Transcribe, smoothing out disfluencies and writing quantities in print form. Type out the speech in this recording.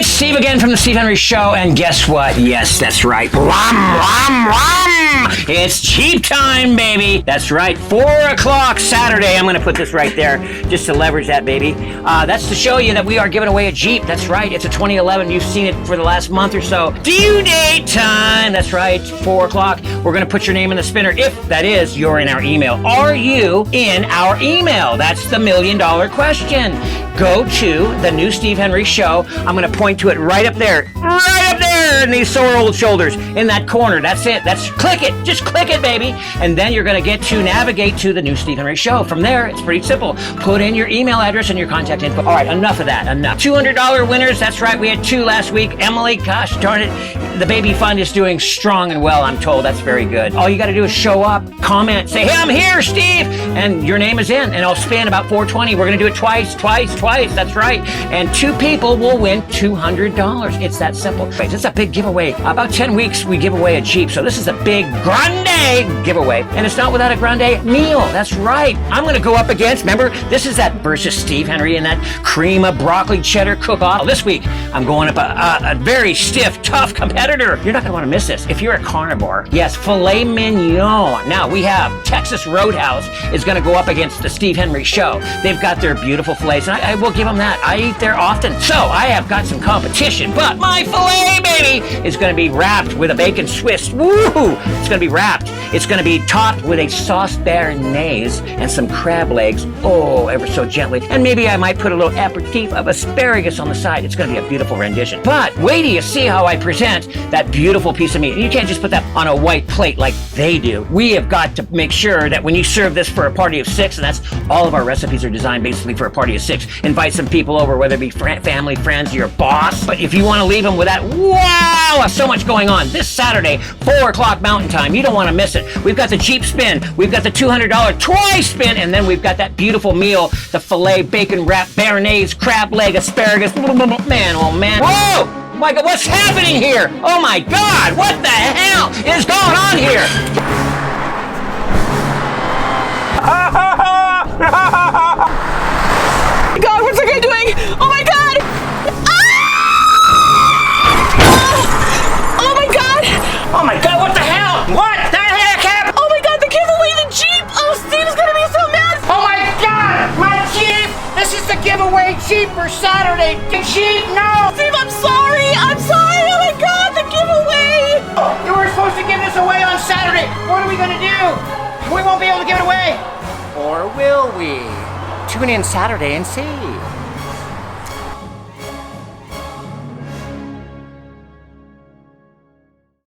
Steve again from the Steve Henry Show, and guess what? Yes, that's right. It's cheap time, baby. That's right. 4 o'clock Saturday. I'm going to put this right there just to leverage that, baby. That's to show you that we are giving away a Jeep. That's right. It's a 2011. You've seen it for the last month or so. Due date time. That's right. 4 o'clock. We're going to put your name in the spinner. If that is, you're in our email. Are you in our email? That's the $1 million question. Go to the new Steve Henry Show. I'm going to point to it right up there in these sore old shoulders in that corner. That's it. Click it. Just click it, baby. And then you're going to get to navigate to the new Steve Henry Show. From there, it's pretty simple. Put in your email address and your contact info. All right, enough of that. Enough. $200 winners. That's right. We had 2 last week. Emily, gosh darn it. The baby fund is doing strong and well, I'm told. That's very good. All you got to do is show up, comment, say, hey, I'm here, Steve. And your name is in. And I'll spin about 420. We're going to do it twice. That's right. And 2 people will win $200. It's that simple. It's a big giveaway. About 10 weeks, we give away a Jeep. So this is a big grande giveaway. And it's not without a grande meal. That's right. I'm going to go up against, remember, this is that versus Steve Henry and that cream of broccoli cheddar cook-off. This week, I'm going up a very stiff, tough competitor. You're not going to want to miss this. If you're a carnivore, yes, filet mignon. Now, we have Texas Roadhouse is going to go up against the Steve Henry Show. They've got their beautiful fillets, and I will give them that. I eat there often. So, I have got some competition, but my filet, baby, is going to be wrapped with a bacon Swiss. Woo! It's going to be wrapped. It's going to be topped with a sauce béarnaise and some crab legs. Oh, ever so gently. And maybe I might put a little aperitif of asparagus on the side. It's going to be a beautiful rendition. But wait till you see how I present that beautiful piece of meat. And you can't just put that on a white plate like they do. We have got to make sure that when you serve this for a party of 6, and that's all of our recipes are designed basically for a party of 6, invite some people over, whether it be family, friends, your boss. But if you want to leave them with that, wow, so much going on this Saturday, 4 o'clock Mountain Time. You don't want to miss it. We've got the Jeep spin. We've got the $200 twice spin. And then we've got that beautiful meal, the filet, bacon wrap, béarnaise, crab leg, asparagus. Man, oh man. Whoa! My God, what's happening here? Oh my God, what the hell is going on here? God, what's that guy doing? Oh my God! Oh my God! Oh my God, what the hell? What the heck happened? Oh my God, they gave away the Jeep! Oh, Steve's gonna be so mad! Oh my God, my Jeep! This is the giveaway Jeep for Saturday. The Jeep, no! Steve, I'm sorry! Oh my God, the giveaway! You were supposed to give this away on Saturday. What are we gonna do? We won't be able to give it away. Or will we? Tune in Saturday and see.